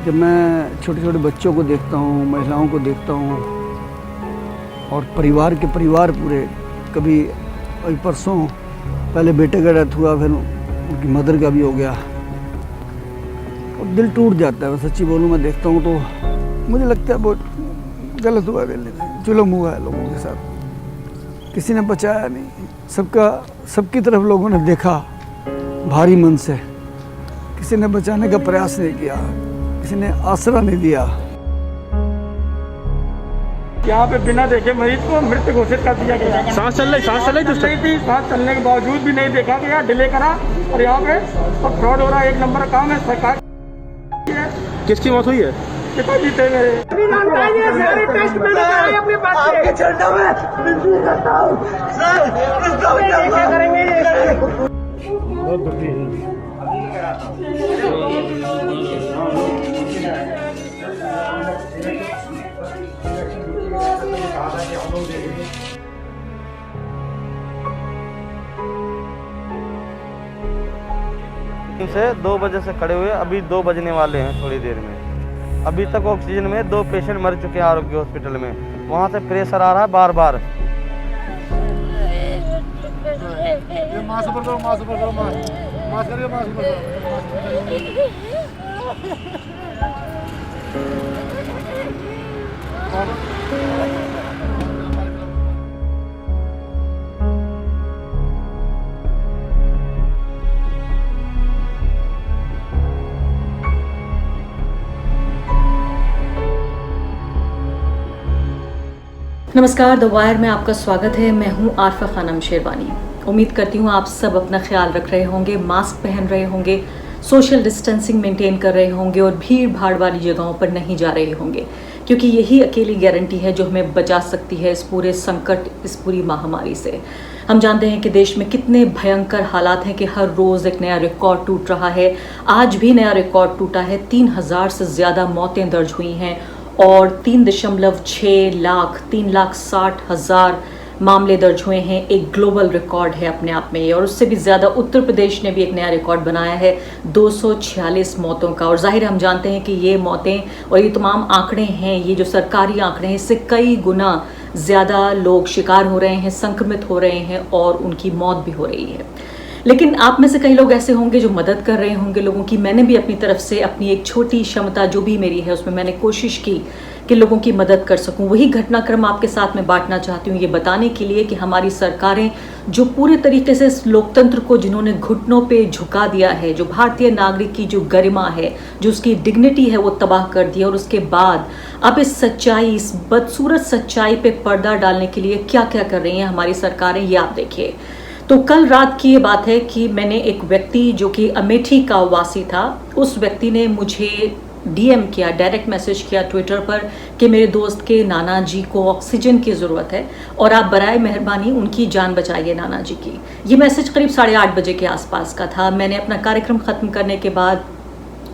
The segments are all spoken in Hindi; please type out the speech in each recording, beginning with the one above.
जब मैं छोटे छोटे बच्चों को देखता हूँ, महिलाओं को देखता हूँ और परिवार पूरे, कभी अभी परसों पहले बेटे का डेथ हुआ, फिर उनकी मदर का भी हो गया और दिल टूट जाता है। मैं सच्ची बोलूँ, मैं देखता हूँ तो मुझे लगता है बहुत गलत हुआ है, जुल्म हुआ है लोगों के साथ। किसी ने बचाया नहीं, सबकी तरफ लोगों ने देखा भारी मन से, किसी ने बचाने का प्रयास नहीं किया, किसी ने आसरा नहीं दिया। यहाँ पे बिना देखे मरीज को मृत घोषित कर दिया गया। सांस चल रही थी, सांस चलने के बावजूद भी नहीं देखा गया, डिले करा और यहाँ पे तो फ्रॉड हो रहा है। एक नंबर का काम है सरकार। किसकी मौत हुई है? पिताजी थे मेरे। से 2 बजे से खड़े हुए, अभी 2 बजने वाले हैं थोड़ी देर में। अभी तक ऑक्सीजन में 2 पेशेंट मर चुके हैं आरोग्य हॉस्पिटल में। वहाँ से प्रेशर आ रहा है बार बार। नमस्कार, द वायर में आपका स्वागत है। मैं हूं आरफा खानम शेरवानी। उम्मीद करती हूं आप सब अपना ख्याल रख रहे होंगे, मास्क पहन रहे होंगे, सोशल डिस्टेंसिंग मेंटेन कर रहे होंगे और भीड़ भाड़ वाली जगहों पर नहीं जा रहे होंगे, क्योंकि यही अकेली गारंटी है जो हमें बचा सकती है इस पूरे संकट, इस पूरी महामारी से। हम जानते हैं कि देश में कितने भयंकर हालात हैं कि हर रोज़ एक नया रिकॉर्ड टूट रहा है। आज भी नया रिकॉर्ड टूटा है, 3000 से ज़्यादा मौतें दर्ज हुई हैं और 3.6 लाख 3,60,000 मामले दर्ज हुए हैं। एक ग्लोबल रिकॉर्ड है अपने आप में ये, और उससे भी ज़्यादा उत्तर प्रदेश ने भी एक नया रिकॉर्ड बनाया है 246 मौतों का। और जाहिर हम जानते हैं कि ये मौतें और ये तमाम आंकड़े हैं, ये जो सरकारी आंकड़े हैं, इससे कई गुना ज़्यादा लोग शिकार हो रहे हैं, संक्रमित हो रहे हैं और उनकी मौत भी हो रही है। लेकिन आप में से कई लोग ऐसे होंगे जो मदद कर रहे होंगे लोगों की। मैंने भी अपनी तरफ से अपनी एक छोटी क्षमता जो भी मेरी है उसमें मैंने कोशिश की कि लोगों की मदद कर सकूं। वही घटनाक्रम आपके साथ में बांटना चाहती हूँ, ये बताने के लिए कि हमारी सरकारें जो पूरे तरीके से इस लोकतंत्र को जिन्होंने घुटनों पे झुका दिया है, जो भारतीय नागरिक की जो गरिमा है, जो उसकी डिग्निटी है, वो तबाह कर दिया। और उसके बाद अब इस सच्चाई, इस बदसूरत सच्चाई पे पर्दा डालने के लिए क्या क्या कर रही हैं हमारी सरकारें, ये आप देखिए। तो कल रात की ये बात है कि मैंने एक व्यक्ति जो कि अमेठी का वासी था, उस व्यक्ति ने मुझे डीएम किया, डायरेक्ट मैसेज किया ट्विटर पर कि मेरे दोस्त के नाना जी को ऑक्सीजन की ज़रूरत है और आप बराए मेहरबानी उनकी जान बचाइए नाना जी की। ये मैसेज करीब 8:30 बजे के आसपास का था। मैंने अपना कार्यक्रम ख़त्म करने के बाद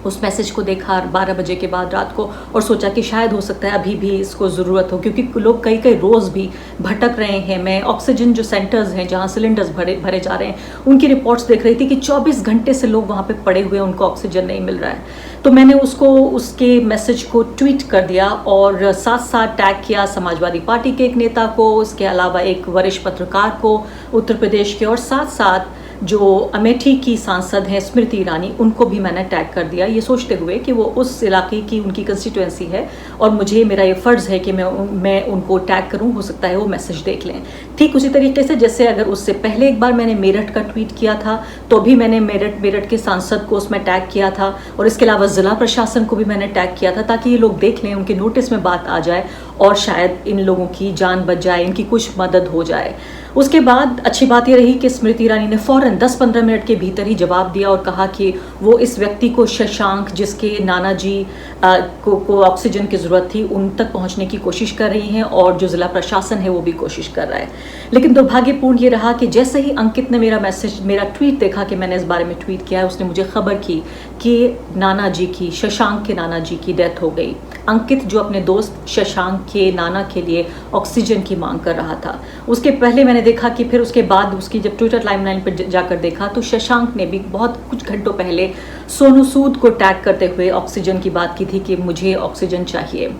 उस मैसेज को देखा 12 बजे के बाद रात को, और सोचा कि शायद हो सकता है अभी भी इसको ज़रूरत हो, क्योंकि लोग कई रोज़ भी भटक रहे हैं। मैं ऑक्सीजन जो सेंटर्स हैं जहां सिलेंडर्स भरे जा रहे हैं, उनकी रिपोर्ट्स देख रही थी कि 24 घंटे से लोग वहां पे पड़े हुए हैं, उनको ऑक्सीजन नहीं मिल रहा है। तो मैंने उसके मैसेज को ट्वीट कर दिया और साथ साथ टैग किया समाजवादी पार्टी के एक नेता को, उसके अलावा एक वरिष्ठ पत्रकार को उत्तर प्रदेश के, और साथ साथ जो अमेठी की सांसद हैं स्मृति ईरानी, उनको भी मैंने टैग कर दिया, ये सोचते हुए कि वो उस इलाके की उनकी कंस्टिट्यूएंसी है और मुझे, मेरा ये फ़र्ज़ है कि मैं उनको टैग करूं, हो सकता है वो मैसेज देख लें। ठीक उसी तरीके से जैसे अगर उससे पहले एक बार मैंने मेरठ का ट्वीट किया था, तो भी मैंने मेरठ के सांसद को उसमें टैग किया था, और इसके अलावा ज़िला प्रशासन को भी मैंने टैग किया था, ताकि ये लोग देख लें, उनके नोटिस में बात आ जाए और शायद इन लोगों की जान बच जाए, इनकी कुछ मदद हो जाए। उसके बाद अच्छी बात ये रही कि स्मृति ईरानी ने फ़ौरन 10-15 मिनट के भीतर ही जवाब दिया और कहा कि वो इस व्यक्ति को, शशांक, जिसके नाना जी को ऑक्सीजन की ज़रूरत थी, उन तक पहुंचने की कोशिश कर रही हैं, और जो ज़िला प्रशासन है वो भी कोशिश कर रहा है। लेकिन दुर्भाग्यपूर्ण ये रहा कि जैसे ही अंकित ने मेरा ट्वीट देखा कि मैंने इस बारे में ट्वीट किया है, उसने मुझे खबर की कि नाना जी की, शशांक के नाना जी की डेथ हो गई। अंकित जो अपने दोस्त शशांक के नाना के लिए ऑक्सीजन की मांग कर रहा था। उसके पहले मैंने देखा कि फिर उसके बाद उसकी जब ट्विटर टाइमलाइन पर जाकर देखा तो शशांक ने भी बहुत कुछ घंटों पहले सोनू सूद को टैग करते हुए ऑक्सीजन की बात की थी कि मुझे ऑक्सीजन चाहिए,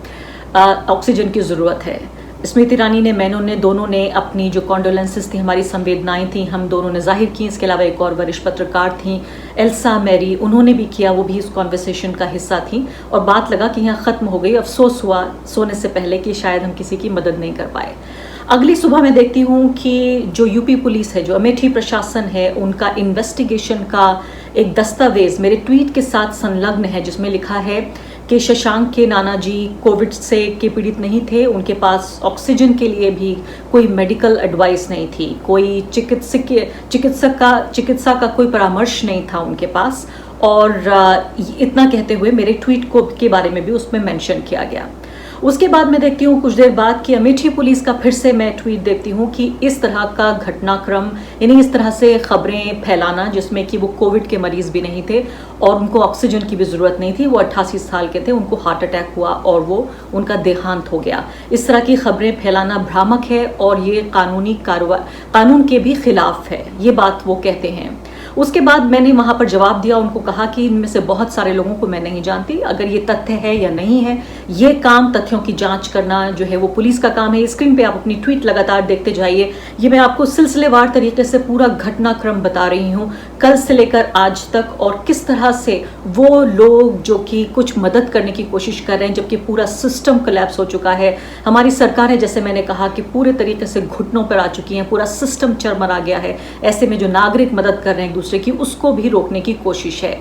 ऑक्सीजन की ज़रूरत है। स्मृति ईरानी ने, मैनों ने, दोनों ने अपनी जो कॉन्डोलेंसेस थी, हमारी संवेदनाएं थी, हम दोनों ने जाहिर की। इसके अलावा एक और वरिष्ठ पत्रकार थी एल्सा मैरी, उन्होंने भी किया, वो भी इस कॉन्वर्सेशन का हिस्सा थी। और बात लगा कि यहाँ ख़त्म हो गई। अफसोस हुआ सोने से पहले कि शायद हम किसी की मदद नहीं कर पाए। अगली सुबह मैं देखती हूँ कि जो यूपी पुलिस है, जो अमेठी प्रशासन है, उनका इन्वेस्टिगेशन का एक दस्तावेज मेरे ट्वीट के साथ संलग्न है, जिसमें लिखा है कि शशांक के नाना जी कोविड से के पीड़ित नहीं थे, उनके पास ऑक्सीजन के लिए भी कोई मेडिकल एडवाइस नहीं थी, कोई चिकित्सा का कोई परामर्श नहीं था उनके पास। और इतना कहते हुए मेरे ट्वीट के बारे में भी उसमें मेंशन किया गया। उसके बाद मैं देखती हूँ कुछ देर बाद कि अमेठी पुलिस का फिर से मैं ट्वीट देखती हूँ कि इस तरह का घटनाक्रम, यानी इस तरह से खबरें फैलाना जिसमें कि वो कोविड के मरीज भी नहीं थे और उनको ऑक्सीजन की भी ज़रूरत नहीं थी, वो 88 साल के थे, उनको हार्ट अटैक हुआ और वो उनका देहांत हो गया। इस तरह की खबरें फैलाना भ्रामक है और ये कानून के भी खिलाफ है, ये बात वो कहते हैं। उसके बाद मैंने वहाँ पर जवाब दिया, उनको कहा कि इनमें से बहुत सारे लोगों को मैं नहीं जानती, अगर ये तथ्य है या नहीं है, ये काम तथ्यों की जांच करना जो है वो पुलिस का काम है। स्क्रीन पे आप अपनी ट्वीट लगातार देखते जाइए। ये मैं आपको सिलसिलेवार तरीके से पूरा घटनाक्रम बता रही हूँ, कल से लेकर आज तक, और किस तरह से वो लोग जो कि कुछ मदद करने की कोशिश कर रहे हैं जबकि पूरा सिस्टम कोलैप्स हो चुका है। हमारी सरकारें, जैसे मैंने कहा, कि पूरे तरीके से घुटनों पर आ चुकी हैं, पूरा सिस्टम चरमरा गया है। ऐसे में जो नागरिक मदद कर रहे हैं दूसरे की, उसको भी रोकने की कोशिश है।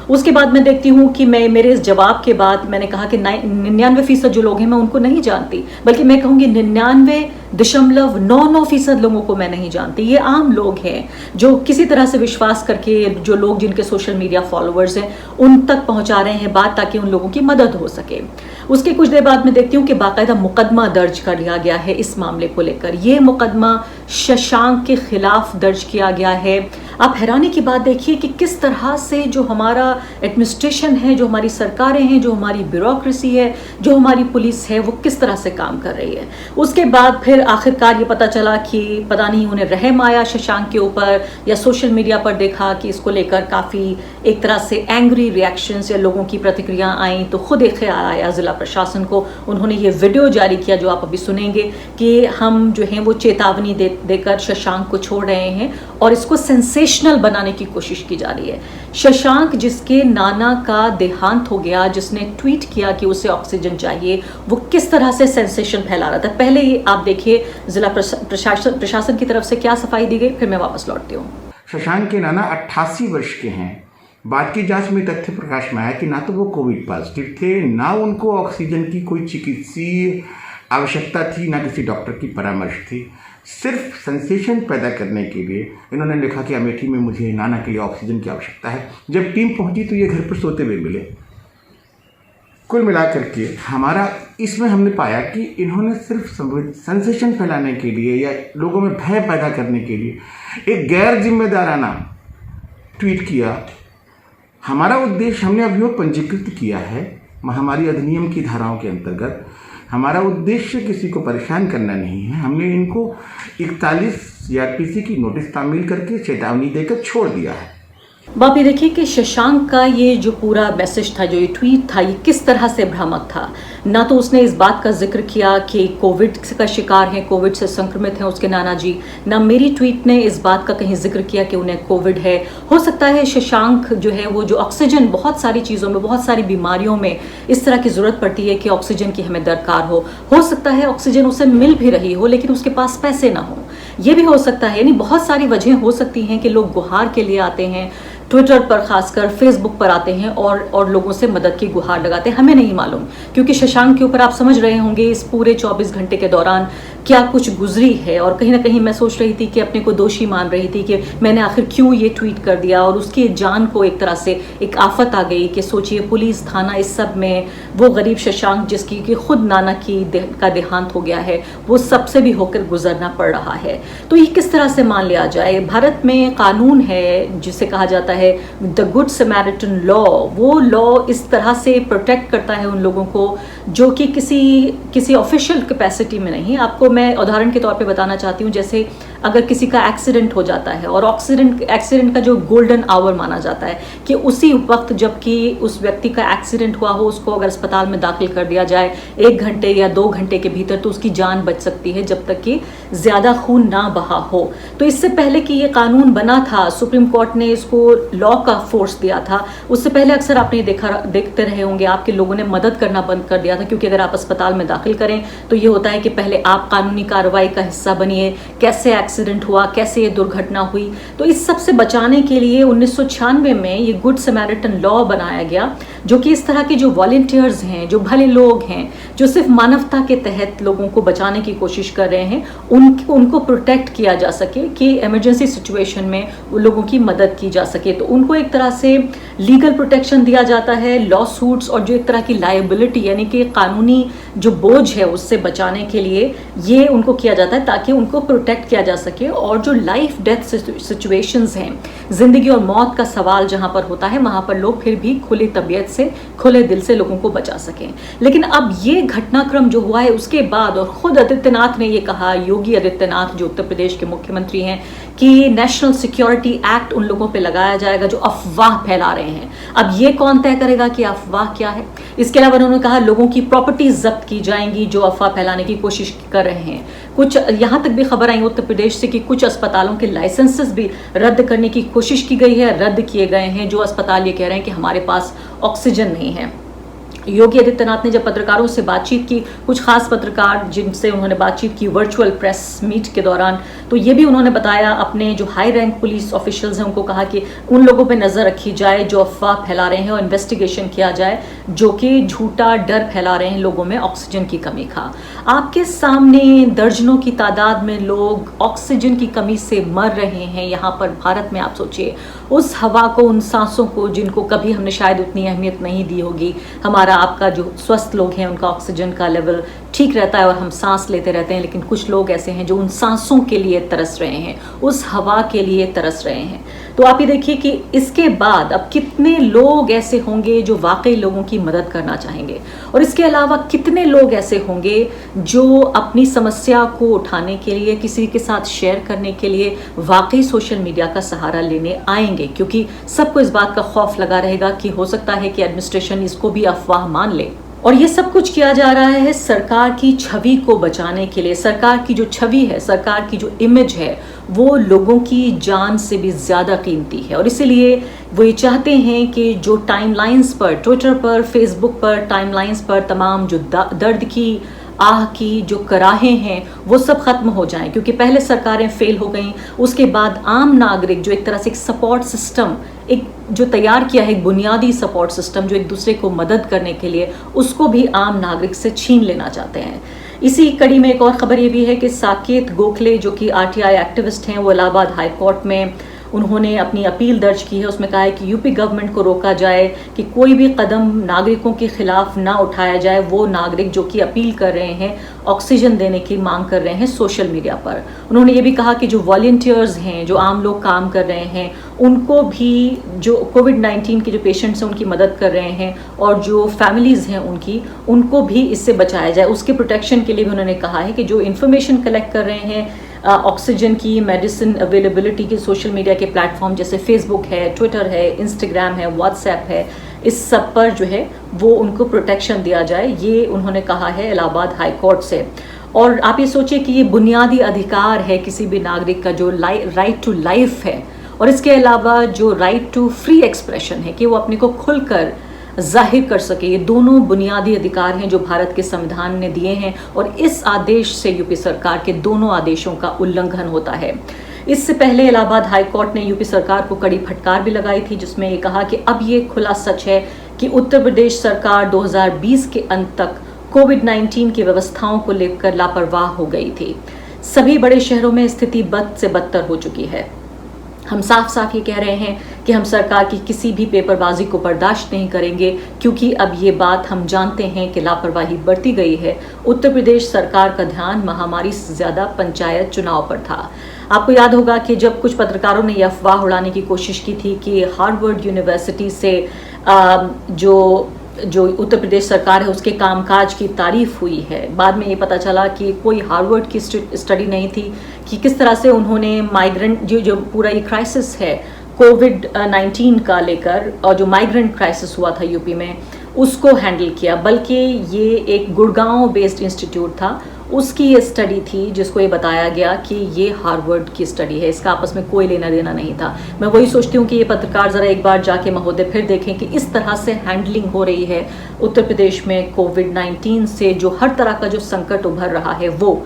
उसके बाद मैं देखती हूँ कि मेरे इस जवाब के बाद मैंने कहा कि 99% जो लोग हैं मैं उनको नहीं जानती, बल्कि मैं कहूँगी 99.99% लोगों को मैं नहीं जानती। ये आम लोग हैं जो किसी तरह से विश्वास करके, जो लोग जिनके सोशल मीडिया फॉलोअर्स हैं, उन तक पहुँचा रहे हैं बात ताकि उन लोगों की मदद हो सके। उसके कुछ देर बाद मैं देखती हूँ कि बाकायदा मुकदमा दर्ज कर लिया गया है इस मामले को लेकर। ये मुकदमा शशांक के खिलाफ दर्ज किया गया है। आप हैरानी की बात देखिए कि किस तरह से जो हमारा एडमिनिस्ट्रेशन है, जो हमारी सरकारें हैं, जो हमारी ब्यूरोक्रेसी है, जो हमारी पुलिस है, वो किस तरह से काम कर रही है। उसके बाद फिर आखिरकार ये पता चला कि पता नहीं उन्हें रहम आया शशांक के ऊपर, या सोशल मीडिया पर देखा कि इसको लेकर काफ़ी एक तरह से एंग्री रिएक्शंस या लोगों की प्रतिक्रिया आई, तो खुद एक ख्याल आया ज़िला प्रशासन को। उन्होंने ये वीडियो जारी किया जो आप अभी सुनेंगे कि हम जो हैं वो चेतावनी देकर शशांक को छोड़ रहे हैं और इसको सेंसेशनल बनाने की कोशिश की जा रही है। शशांक, जिसके नाना का देहांत हो गया, जिसने ट्वीट किया कि उसे ऑक्सीजन चाहिए, वो किस तरह से सेंसेशन फैला रहा था। पहले ये आप देखिए जिला प्रशासन की तरफ से क्या सफाई दी गई, फिर मैं वापस लौटती हूँ। शशांक के नाना 88 वर्ष के हैं। बाद की जांच में तथ्य प्रकाश में आया कि ना तो वो कोविड पॉजिटिव थे, ना उनको ऑक्सीजन की कोई चिकित्सीय आवश्यकता थी, ना किसी डॉक्टर की परामर्श थी। सिर्फ सेंसेशन पैदा करने के लिए इन्होंने लिखा कि अमेठी में मुझे नाना के लिए ऑक्सीजन की आवश्यकता है। जब टीम पहुंची तो ये घर पर सोते हुए मिले। कुल मिलाकर के हमारा इसमें हमने पाया कि इन्होंने सिर्फ सेंसेशन फैलाने के लिए या लोगों में भय पैदा करने के लिए एक गैर जिम्मेदाराना ट्वीट किया। हमारा उद्देश्य, हमने अभियोग पंजीकृत किया है महामारी अधिनियम की धाराओं के अंतर्गत। हमारा उद्देश्य किसी को परेशान करना नहीं है। हमने इनको 41 CRPC की नोटिस तामील करके चेतावनी देकर छोड़ दिया है। बाप ये देखिए कि शशांक का ये जो पूरा मैसेज था, जो ये ट्वीट था, ये किस तरह से भ्रामक था। ना तो उसने इस बात का जिक्र किया कि कोविड का शिकार हैं, कोविड से संक्रमित हैं उसके नाना जी, ना मेरी ट्वीट ने इस बात का कहीं जिक्र किया कि उन्हें कोविड है। हो सकता है शशांक जो है वो जो ऑक्सीजन, बहुत सारी चीज़ों में, बहुत सारी बीमारियों में इस तरह की ज़रूरत पड़ती है कि ऑक्सीजन की हमें दरकार हो सकता है ऑक्सीजन उसे मिल भी रही हो लेकिन उसके पास पैसे ना हो, ये भी हो सकता है। यानी बहुत सारी वजह हो सकती हैं कि लोग गुहार के लिए आते हैं, ट्विटर पर, खासकर फेसबुक पर आते हैं और लोगों से मदद की गुहार लगाते हैं। हमें नहीं मालूम, क्योंकि शशांक के ऊपर आप समझ रहे होंगे इस पूरे 24 घंटे के दौरान क्या कुछ गुजरी है। और कहीं ना कहीं मैं सोच रही थी कि अपने को दोषी मान रही थी कि मैंने आखिर क्यों ये ट्वीट कर दिया, और उसकी जान को एक तरह से एक आफत आ गई कि सोचिए पुलिस, थाना, इस सब में वो गरीब शशांक जिसकी कि खुद नाना का देहांत हो गया है, वो सबसे भी होकर गुजरना पड़ रहा है। तो ये किस तरह से मान लिया जाए। भारत में कानून है जिसे कहा जाता है द गुड समैरिटन लॉ, वो लॉ इस तरह से प्रोटेक्ट करता है उन लोगों को जो कि किसी ऑफिशियल कैपेसिटी में नहीं। आपको मैं उदाहरण के तौर पे बताना चाहती हूँ, जैसे अगर किसी का एक्सीडेंट हो जाता है और एक्सीडेंट का जो गोल्डन आवर माना जाता है कि उसी वक्त जबकि उस व्यक्ति का एक्सीडेंट हुआ हो उसको अगर अस्पताल में दाखिल कर दिया जाए 1 घंटे या 2 घंटे के भीतर तो उसकी जान बच सकती है जब तक कि ज़्यादा खून ना बहा हो। तो इससे पहले कि ये कानून बना था, सुप्रीम कोर्ट ने इसको लॉ का फोर्स दिया था। उससे पहले अक्सर आपने देखते रहे होंगे आपके लोगों ने मदद करना बंद कर दिया था, क्योंकि अगर आप अस्पताल में दाखिल करें तो ये होता है कि पहले आप कानूनी कार्रवाई का हिस्सा बनिए, कैसे एक्सीडेंट हुआ, कैसे ये दुर्घटना हुई। तो इस सब से बचाने के लिए 1996 में ये गुड समैरिटन लॉ बनाया गया, जो कि इस तरह के जो वॉलंटियर्स हैं, जो भले लोग हैं, जो सिर्फ मानवता के तहत लोगों को बचाने की कोशिश कर रहे हैं, उनको प्रोटेक्ट किया जा सके कि इमरजेंसी सिचुएशन में उन लोगों की मदद की जा सके। तो उनको एक तरह से लीगल प्रोटेक्शन दिया जाता है, लॉ सूट्स और जो एक तरह की लायबिलिटी यानी कि कानूनी जो बोझ है उससे बचाने के लिए ये उनको किया जाता है ताकि उनको प्रोटेक्ट किया जा सके। और जो लाइफ डेथ सिचुएशंस हैं, जिंदगी और मौत का सवाल जहां पर होता है वहां पर लोग फिर भी खुली तबीयत से, खुले दिल से लोगों को बचा सकें। लेकिन अब ये घटनाक्रम जो हुआ है उसके बाद, और खुद आदित्यनाथ ने ये कहा, योगी आदित्यनाथ जो उत्तर प्रदेश के मुख्यमंत्री हैं, कि नेशनल सिक्योरिटी एक्ट उन लोगों पे लगाया जाएगा जो अफवाह फैला रहे हैं। अब ये कौन तय करेगा कि अफवाह क्या है? इसके अलावा उन्होंने कहा लोगों की प्रॉपर्टी जब्त की जाएंगी जो अफवाह फैलाने की कोशिश कर रहे हैं। कुछ यहाँ तक भी खबर आई उत्तर प्रदेश से कि कुछ अस्पतालों के लाइसेंसेस भी रद्द करने की कोशिश की गई है, रद्द किए गए हैं, जो अस्पताल ये कह रहे हैं कि हमारे पास ऑक्सीजन नहीं है। योगी आदित्यनाथ ने जब पत्रकारों से बातचीत की, कुछ खास पत्रकार जिनसे उन्होंने बातचीत की वर्चुअल प्रेस मीट के दौरान, तो ये भी उन्होंने बताया, अपने जो हाई रैंक पुलिस ऑफिशियल्स हैं उनको कहा कि उन लोगों पे नज़र रखी जाए जो अफवाह फैला रहे हैं और इन्वेस्टिगेशन किया जाए जो कि झूठा डर फैला रहे हैं लोगों में ऑक्सीजन की कमी का। आपके सामने दर्जनों की तादाद में लोग ऑक्सीजन की कमी से मर रहे हैं यहाँ पर भारत में। आप सोचिए उस हवा को, उन सांसों को जिनको कभी हमने शायद उतनी अहमियत नहीं दी होगी। हमारा आपका जो स्वस्थ लोग हैं उनका ऑक्सीजन का लेवल ठीक रहता है और हम सांस लेते रहते हैं, लेकिन कुछ लोग ऐसे हैं जो उन सांसों के लिए तरस रहे हैं, उस हवा के लिए तरस रहे हैं। तो आप ये देखिए कि इसके बाद अब कितने लोग ऐसे होंगे जो वाकई लोगों की मदद करना चाहेंगे, और इसके अलावा कितने लोग ऐसे होंगे जो अपनी समस्या को उठाने के लिए, किसी के साथ शेयर करने के लिए वाकई सोशल मीडिया का सहारा लेने आएंगे, क्योंकि सबको इस बात का खौफ लगा रहेगा कि हो सकता है कि एडमिनिस्ट्रेशन इसको भी अफवाह मान ले। और ये सब कुछ किया जा रहा है सरकार की छवि को बचाने के लिए। सरकार की जो छवि है, सरकार की जो इमेज है, वो लोगों की जान से भी ज़्यादा कीमती है, और इसीलिए वो ये चाहते हैं कि जो टाइमलाइंस पर, ट्विटर पर, फेसबुक पर, टाइमलाइंस पर तमाम जो दर्द की, आह की जो कराहें हैं वो सब खत्म हो जाएं, क्योंकि पहले सरकारें फेल हो गईं, उसके बाद आम नागरिक जो एक तरह से एक सपोर्ट सिस्टम एक जो तैयार किया है, एक बुनियादी सपोर्ट सिस्टम जो एक दूसरे को मदद करने के लिए, उसको भी आम नागरिक से छीन लेना चाहते हैं। इसी कड़ी में एक और खबर ये भी है कि साकेत गोखले जो कि आरटीआई एक्टिविस्ट हैं, वो इलाहाबाद हाई कोर्ट में उन्होंने अपनी अपील दर्ज की है। उसमें कहा है कि यूपी गवर्नमेंट को रोका जाए कि कोई भी कदम नागरिकों के खिलाफ ना उठाया जाए, वो नागरिक जो कि अपील कर रहे हैं, ऑक्सीजन देने की मांग कर रहे हैं सोशल मीडिया पर। उन्होंने ये भी कहा कि जो वॉलंटियर्स हैं, जो आम लोग काम कर रहे हैं, उनको भी, जो कोविड-19 के जो पेशेंट्स हैं उनकी मदद कर रहे हैं और जो फैमिलीज़ हैं उनको भी इससे बचाया जाए, उसके प्रोटेक्शन के लिए भी उन्होंने कहा है कि जो इन्फॉर्मेशन कलेक्ट कर रहे हैं ऑक्सीजन की, मेडिसिन अवेलेबिलिटी के सोशल मीडिया के प्लेटफॉर्म जैसे फेसबुक है, ट्विटर है, इंस्टाग्राम है, व्हाट्सएप है, इस सब पर जो है वो उनको प्रोटेक्शन दिया जाए, ये उन्होंने कहा है इलाहाबाद हाई कोर्ट से। और आप ये सोचिए कि ये बुनियादी अधिकार है किसी भी नागरिक का, जो राइट टू लाइफ है, और इसके अलावा जो राइट टू फ्री एक्सप्रेशन है कि वो अपने को खुलकर जाहिर कर सके। ये दोनों बुनियादी अधिकार हैं जो भारत के संविधान ने दिए हैं, और इस आदेश से यूपी सरकार के दोनों आदेशों का उल्लंघन होता है। इससे पहले इलाहाबाद हाई कोर्ट ने यूपी सरकार को कड़ी फटकार भी लगाई थी, जिसमें ये कहा कि अब ये खुला सच है कि उत्तर प्रदेश सरकार 2020 के अंत तक कोविड-19 की व्यवस्थाओं को लेकर लापरवाह हो गई थी। सभी बड़े शहरों में स्थिति बद से बदतर हो चुकी है। हम साफ साफ ये कह रहे हैं कि हम सरकार की किसी भी पेपरबाजी को बर्दाश्त नहीं करेंगे, क्योंकि अब ये बात हम जानते हैं कि लापरवाही बरती गई है। उत्तर प्रदेश सरकार का ध्यान महामारी से ज़्यादा पंचायत चुनाव पर था। आपको याद होगा कि जब कुछ पत्रकारों ने यह अफवाह उड़ाने की कोशिश की थी कि हार्वर्ड यूनिवर्सिटी से जो उत्तर प्रदेश सरकार है उसके कामकाज की तारीफ हुई है, बाद में ये पता चला कि कोई हार्वर्ड की स्टडी नहीं थी कि किस तरह से उन्होंने माइग्रेंट जो पूरा ये क्राइसिस है कोविड-19 का लेकर, और जो माइग्रेंट क्राइसिस हुआ था यूपी में, उसको हैंडल किया। बल्कि ये एक गुड़गांव बेस्ड इंस्टीट्यूट था, उसकी ये स्टडी थी जिसको ये बताया गया कि ये हार्वर्ड की स्टडी है, इसका आपस में कोई लेना देना नहीं था। मैं वही सोचती हूँ कि ये पत्रकार ज़रा एक बार जाके महोदय फिर देखें कि इस तरह से हैंडलिंग हो रही है उत्तर प्रदेश में कोविड-19 से, जो हर तरह का जो संकट उभर रहा है वो।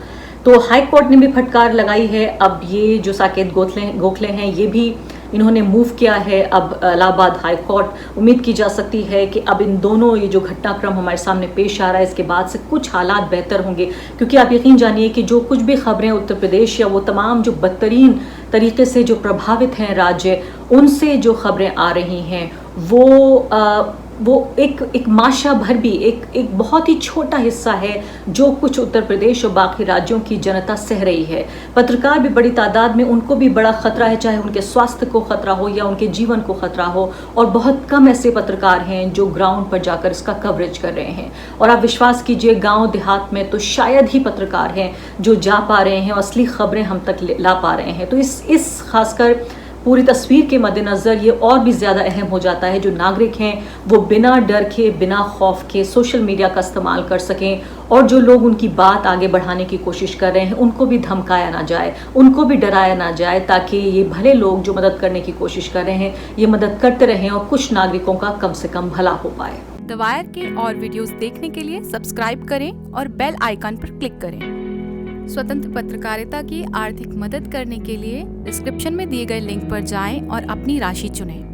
तो हाई कोर्ट ने भी फटकार लगाई है। अब ये जो साकेत गोखले हैं ये भी इन्होंने मूव किया है अब इलाहाबाद हाई कोर्ट। उम्मीद की जा सकती है कि अब इन दोनों ये जो घटनाक्रम हमारे सामने पेश आ रहा है इसके बाद से कुछ हालात बेहतर होंगे, क्योंकि आप यकीन जानिए कि जो कुछ भी खबरें उत्तर प्रदेश या वो तमाम जो बदतरीन तरीके से जो प्रभावित हैं राज्य, उनसे जो खबरें आ रही हैं वो एक माशा भर भी एक बहुत ही छोटा हिस्सा है जो कुछ उत्तर प्रदेश और बाकी राज्यों की जनता सह रही है। पत्रकार भी बड़ी तादाद में, उनको भी बड़ा खतरा है, चाहे उनके स्वास्थ्य को खतरा हो या उनके जीवन को खतरा हो, और बहुत कम ऐसे पत्रकार हैं जो ग्राउंड पर जाकर इसका कवरेज कर रहे हैं। और आप विश्वास कीजिए गांव देहात में तो शायद ही पत्रकार हैं जो जा पा रहे हैं और असली खबरें हम तक ला पा रहे हैं। तो इस खासकर पूरी तस्वीर के मद्देनज़र ये और भी ज़्यादा अहम हो जाता है जो नागरिक हैं वो बिना डर के, बिना खौफ के सोशल मीडिया का इस्तेमाल कर सकें, और जो लोग उनकी बात आगे बढ़ाने की कोशिश कर रहे हैं उनको भी धमकाया ना जाए, उनको भी डराया ना जाए, ताकि ये भले लोग जो मदद करने की कोशिश कर रहे हैं ये मदद करते रहें और कुछ नागरिकों का कम से कम भला हो पाए। द वायर के और वीडियोस देखने के लिए सब्सक्राइब करें और बेल आइकन पर क्लिक करें। स्वतंत्र पत्रकारिता की आर्थिक मदद करने के लिए डिस्क्रिप्शन में दिए गए लिंक पर जाएं और अपनी राशि चुनें।